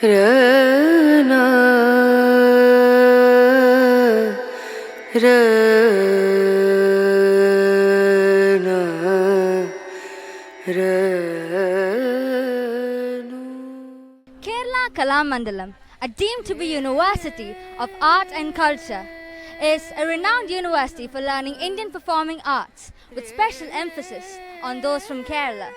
Rana Rana Rana. Kerala Kalamandalam, deemed to be University of Art and Culture, is a renowned university for learning Indian performing arts with special emphasis on those from Kerala.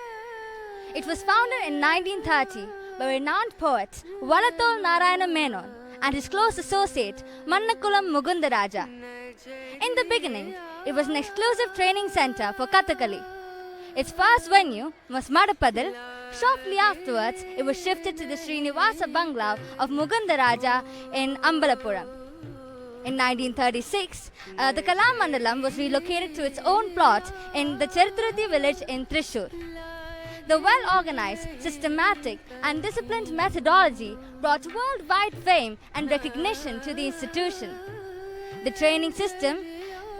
It was founded in 1930 by renowned poet Valathol Narayana Menon and his close associate Mannakulam Mukundaraja. In the beginning, it was an exclusive training center for Kathakali. Its first venue was Madapadil. Shortly afterwards, it was shifted to the Srinivasa Bungalow of Mukundaraja in Ambalapuram. In 1936, the Kalamandalam was relocated to its own plot in the Cherthurathi village in Thrissur. The well-organized, systematic and disciplined methodology brought worldwide fame and recognition to the institution. The training system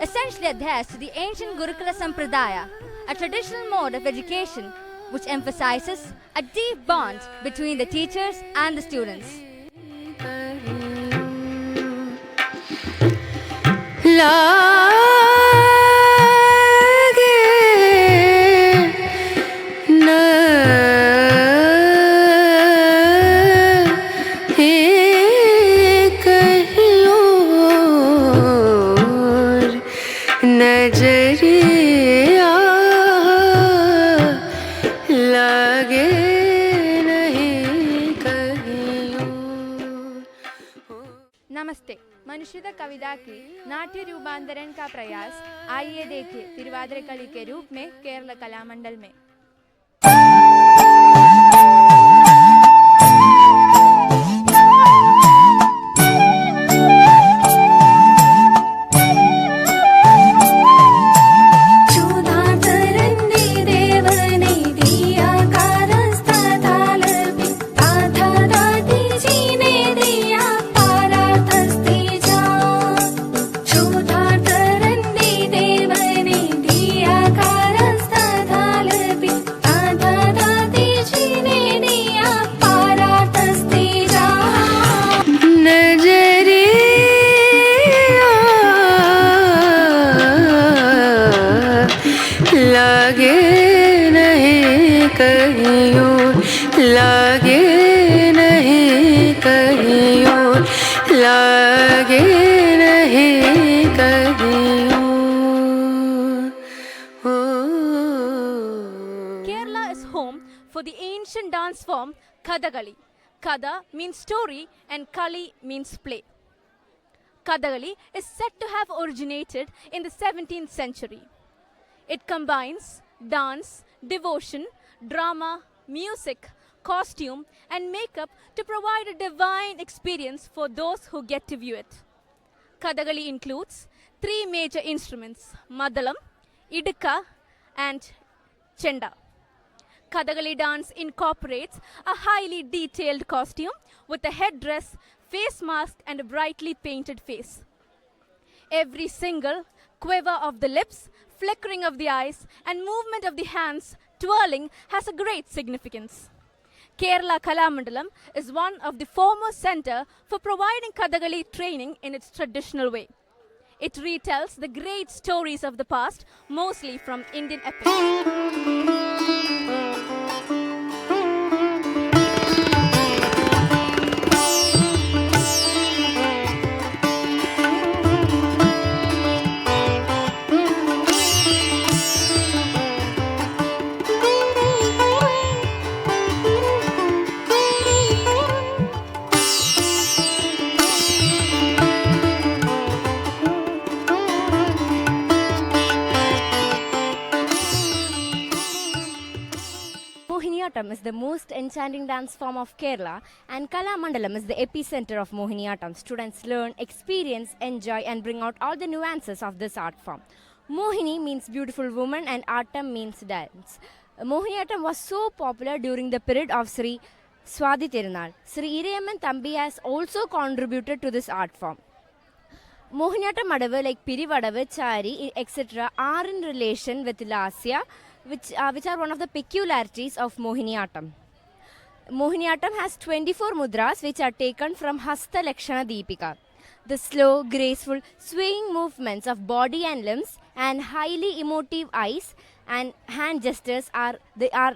essentially adheres to the ancient Gurukula Sampradaya, a traditional mode of education which emphasizes a deep bond between the teachers and the students. नमस्ते। मनुष्यता कविता की नाट्य रूपांतरण का प्रयास आइए देखें तिरुवादिरे कली के रूप में केरला कलामंडल में। लागे नहीं कहियों, लागे नहीं कहियों, लागे नहीं कहियों। Kerala is home for the ancient dance form Kathakali. Katha means story and Kali means play. Kathakali is said to have originated in the 17th century. It combines dance, devotion, drama, music, costume, and makeup to provide a divine experience for those who get to view it. Kathakali includes three major instruments: Madalam, Idika, and Chenda. Kathakali dance incorporates a highly detailed costume with a headdress, face mask, and a brightly painted face. Every single quiver of the lips, flickering of the eyes, and movement of the hands twirling has a great significance. Kerala Kalamandalam is one of the foremost centre for providing Kathakali training in its traditional way. It retells the great stories of the past, mostly from Indian epics. Mohiniyattam is the most enchanting dance form of Kerala, and Kalamandalam is the epicenter of Mohiniyattam. Students learn, experience, enjoy, and bring out all the nuances of this art form. Mohini means beautiful woman, and Attam means dance. Mohiniyattam was so popular during the period of Sri Swathi Tirunal. Sri Irayaman Thambi has also contributed to this art form. Mohiniyattam Adavu like Pirivadavu, Chari, etc. are in relation with Lasya, which are one of the peculiarities of Mohiniyattam. Mohiniyattam has 24 mudras which are taken from Hasta Lakshana Deepika. The slow, graceful, swaying movements of body and limbs and highly emotive eyes and hand gestures are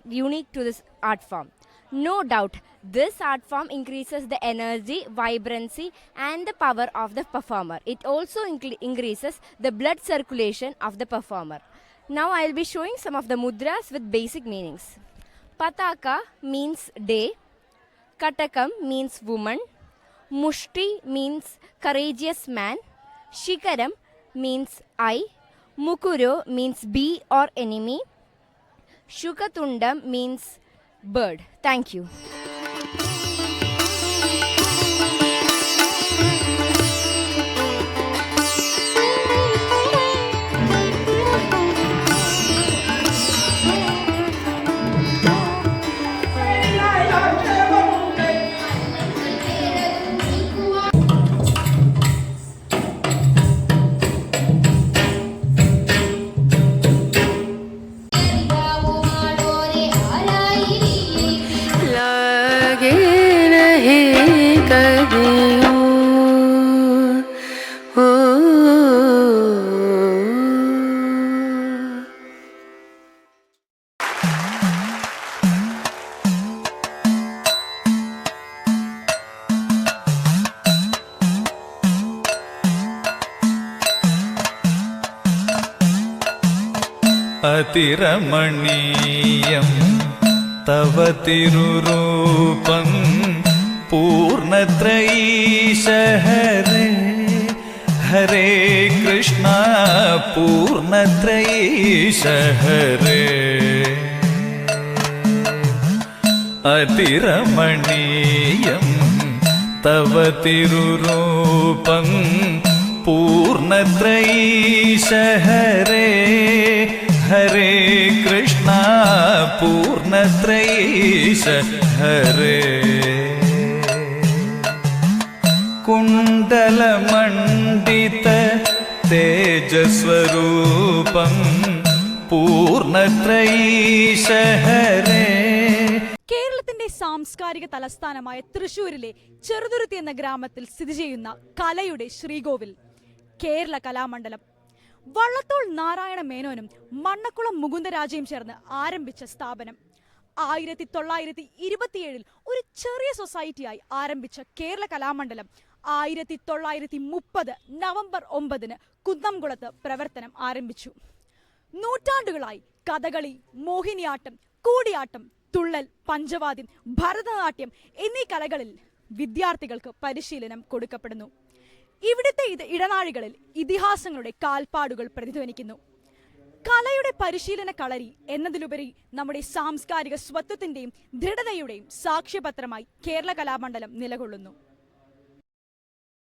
unique to this art form. No doubt, this art form increases the energy, vibrancy and the power of the performer. It also increases the blood circulation of the performer. Now I will be showing some of the mudras with basic meanings. Pataka means day, Katakam means woman, Mushti means courageous man, Shikaram means eye, Mukuro means bee or enemy, Shukatundam means bird. Thank you. അതിരമണീയം തവ തിരുരൂപം പൂർണ്ണത്രയീശ ഹരേ ഹരേ കൃഷ്ണ പൂർണ്ണത്രയീശ ഹരേ അതിരമണീയം തവ തിരുരൂപം പൂർണ്ണത്രയീശ ഹരേ ഹരേ കൃഷ്ണ പൂർണ്ണത്രയീശ ഹരേ കുണ്ടലമണ്ഡിത തേജസ്വരൂപം പൂർണ്ണത്രയീശ ഹരേ. കേരളത്തിന്റെ സാംസ്കാരിക തലസ്ഥാനമായ തൃശൂരിലെ ചെറുതുരുത്തി എന്ന ഗ്രാമത്തിൽ സ്ഥിതി ചെയ്യുന്ന കലയുടെ ശ്രീകോവിൽ കേരള കലാമണ്ഡലം വള്ളത്തോൾ നാരായണ മേനോനും മണ്ണക്കുളം മുകുന്ദരാജയും ചേർന്ന് ആരംഭിച്ച സ്ഥാപനം 1927 ഒരു ചെറിയ സൊസൈറ്റിയായി ആരംഭിച്ച കേരള കലാമണ്ഡലം 1930 നവംബർ 9 കുന്നംകുളത്ത് പ്രവർത്തനം ആരംഭിച്ചു. നൂറ്റാണ്ടുകളായി കഥകളി, മോഹിനിയാട്ടം, കൂടിയാട്ടം, തുള്ളൽ, പഞ്ചവാദ്യം, ഭരതനാട്യം എന്നീ കലകളിൽ വിദ്യാർത്ഥികൾക്ക് പരിശീലനം കൊടുക്കപ്പെടുന്നു. ഇവിടുത്തെ ഇടനാഴികളിൽ ഇതിഹാസങ്ങളുടെ കാൽപ്പാടുകൾ പ്രതിധ്വനിക്കുന്നു. കലയുടെ പരിശീലന കളരി എന്നതിലുപരി നമ്മുടെ സാംസ്കാരിക സ്വത്വത്തിന്റെയും ദൃഢതയുടെയും സാക്ഷ്യപത്രമായി കേരള കലാമണ്ഡലം നിലകൊള്ളുന്നു.